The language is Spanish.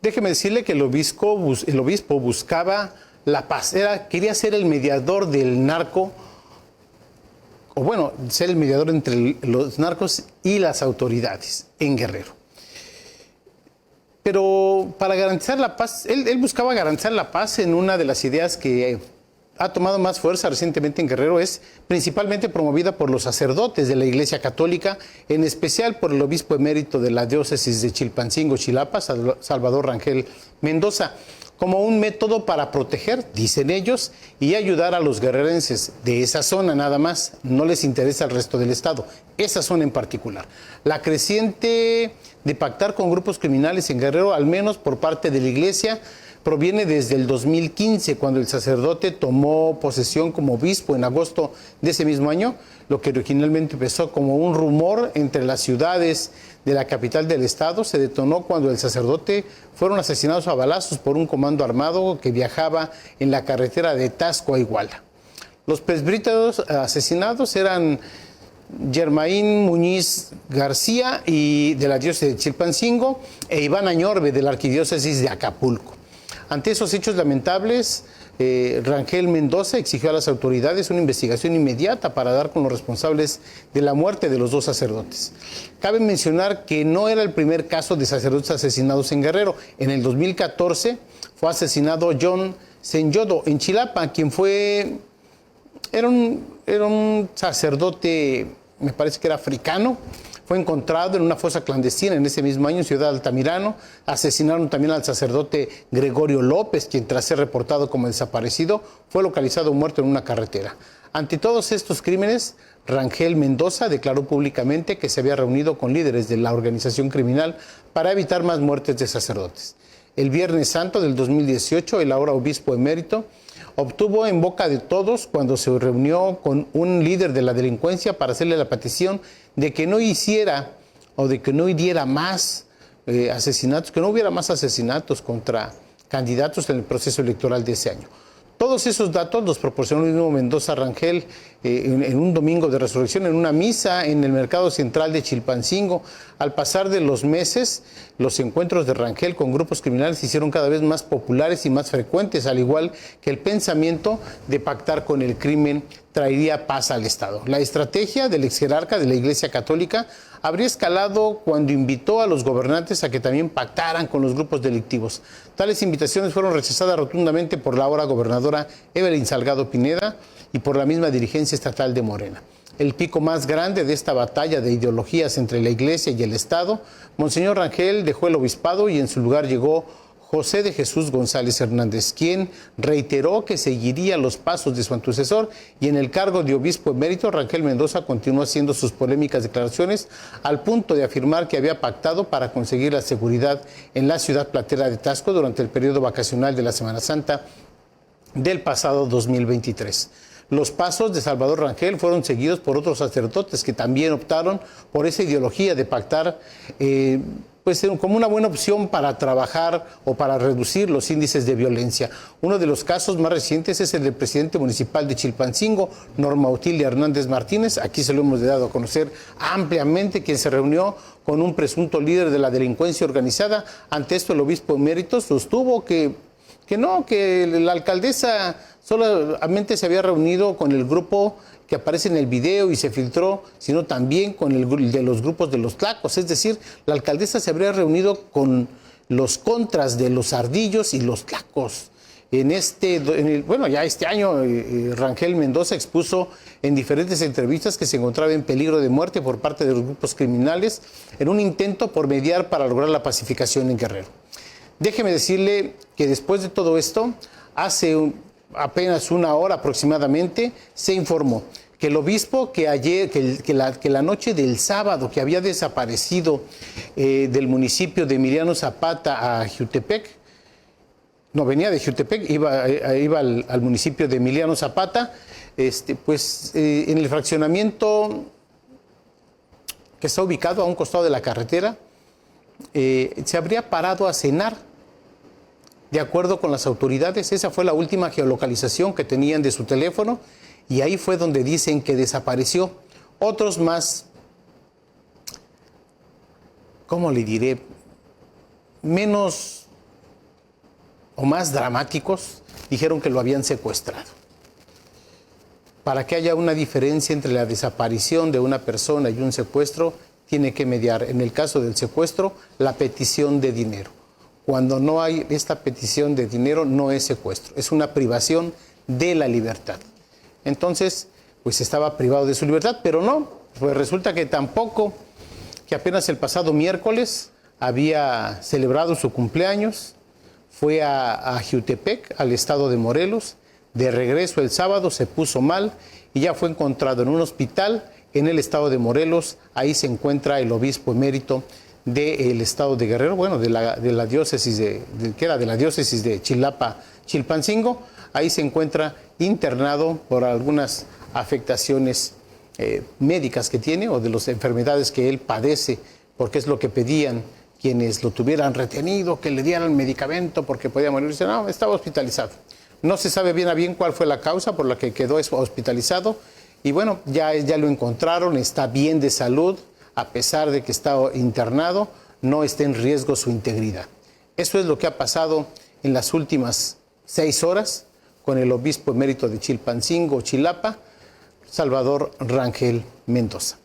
Déjeme decirle que el obispo buscaba la paz, quería ser el mediador del narco, o bueno, ser el mediador entre los narcos y las autoridades en Guerrero. Pero para garantizar la paz, él buscaba garantizar la paz en una de las ideas que ha tomado más fuerza recientemente en Guerrero, es principalmente promovida por los sacerdotes de la Iglesia Católica, en especial por el obispo emérito de la diócesis de Chilpancingo, Chilapa, Salvador Rangel Mendoza, como un método para proteger, dicen ellos, y ayudar a los guerrerenses de esa zona nada más. No les interesa el resto del estado, esa zona en particular. La creciente de pactar con grupos criminales en Guerrero, al menos por parte de la Iglesia, proviene desde el 2015, cuando el sacerdote tomó posesión como obispo en agosto de ese mismo año, lo que originalmente empezó como un rumor entre las ciudades de la capital del estado, se detonó cuando el sacerdote fueron asesinados a balazos por un comando armado que viajaba en la carretera de Tasco a Iguala. Los presbíteros asesinados eran Germaín Muñiz García y de la diócesis de Chilpancingo e Iván Añorbe de la arquidiócesis de Acapulco. Ante esos hechos lamentables, Rangel Mendoza exigió a las autoridades una investigación inmediata para dar con los responsables de la muerte de los dos sacerdotes. Cabe mencionar que no era el primer caso de sacerdotes asesinados en Guerrero. En el 2014 fue asesinado John Senyodo en Chilapa, quien era un sacerdote, me parece que era africano. Fue encontrado en una fosa clandestina en ese mismo año en Ciudad Altamirano. Asesinaron también al sacerdote Gregorio López, quien tras ser reportado como desaparecido, fue localizado muerto en una carretera. Ante todos estos crímenes, Rangel Mendoza declaró públicamente que se había reunido con líderes de la organización criminal para evitar más muertes de sacerdotes. El Viernes Santo del 2018, el ahora obispo emérito obtuvo en boca de todos cuando se reunió con un líder de la delincuencia para hacerle la petición de que no hiciera o de que no hiriera más asesinatos, que no hubiera más asesinatos contra candidatos en el proceso electoral de ese año. Todos esos datos los proporcionó el mismo Mendoza Rangel en un domingo de resurrección, en una misa en el mercado central de Chilpancingo. Al pasar de los meses, los encuentros de Rangel con grupos criminales se hicieron cada vez más populares y más frecuentes, al igual que el pensamiento de pactar con el crimen traería paz al Estado. La estrategia del ex jerarca de la Iglesia Católica habría escalado cuando invitó a los gobernantes a que también pactaran con los grupos delictivos. Tales invitaciones fueron rechazadas rotundamente por la ahora gobernadora Evelyn Salgado Pineda y por la misma dirigencia estatal de Morena. El pico más grande de esta batalla de ideologías entre la Iglesia y el Estado, Monseñor Rangel dejó el obispado y en su lugar llegó José de Jesús González Hernández, quien reiteró que seguiría los pasos de su antecesor, y en el cargo de obispo emérito, Rangel Mendoza continuó haciendo sus polémicas declaraciones al punto de afirmar que había pactado para conseguir la seguridad en la ciudad platera de Tasco durante el periodo vacacional de la Semana Santa del pasado 2023. Los pasos de Salvador Rangel fueron seguidos por otros sacerdotes que también optaron por esa ideología de pactar pues como una buena opción para trabajar o para reducir los índices de violencia. Uno de los casos más recientes es el del presidente municipal de Chilpancingo, Norma Otilia Hernández Martínez. Aquí se lo hemos dado a conocer ampliamente, quien se reunió con un presunto líder de la delincuencia organizada. Ante esto, el obispo emérito sostuvo que la alcaldesa solamente se había reunido con el grupo que aparece en el video y se filtró, sino también con el de los grupos de los tlacos. Es decir, la alcaldesa se habría reunido con los contras de los ardillos y los tlacos. Ya este año, Rangel Mendoza expuso en diferentes entrevistas que se encontraba en peligro de muerte por parte de los grupos criminales en un intento por mediar para lograr la pacificación en Guerrero. Déjeme decirle que después de todo esto, hace apenas una hora aproximadamente, se informó que el obispo que la noche del sábado que había desaparecido del municipio de Emiliano Zapata a Jiutepec, no venía de Jiutepec, iba al municipio de Emiliano Zapata, en el fraccionamiento que está ubicado a un costado de la carretera, se habría parado a cenar. De acuerdo con las autoridades, esa fue la última geolocalización que tenían de su teléfono y ahí fue donde dicen que desapareció. Otros más, ¿cómo le diré? Menos o más dramáticos, dijeron que lo habían secuestrado. Para que haya una diferencia entre la desaparición de una persona y un secuestro, tiene que mediar, en el caso del secuestro, la petición de dinero. Cuando no hay esta petición de dinero, no es secuestro, es una privación de la libertad. Entonces, pues estaba privado de su libertad, pero no, pues resulta que tampoco, que apenas el pasado miércoles había celebrado su cumpleaños, fue a Jiutepec, al estado de Morelos, de regreso el sábado se puso mal y ya fue encontrado en un hospital en el estado de Morelos. Ahí se encuentra el obispo emérito del estado de Guerrero, bueno, de la diócesis de Chilapa, Chilpancingo. Ahí se encuentra internado por algunas afectaciones médicas que tiene o de las enfermedades que él padece, porque es lo que pedían quienes lo tuvieran retenido, que le dieran medicamento porque podía morir. Dice, no, estaba hospitalizado. No se sabe bien a bien cuál fue la causa por la que quedó hospitalizado. Y bueno, ya lo encontraron, está bien de salud, a pesar de que está internado, no está en riesgo su integridad. Eso es lo que ha pasado en las últimas 6 horas con el obispo emérito de Chilpancingo, Chilapa, Salvador Rangel Mendoza.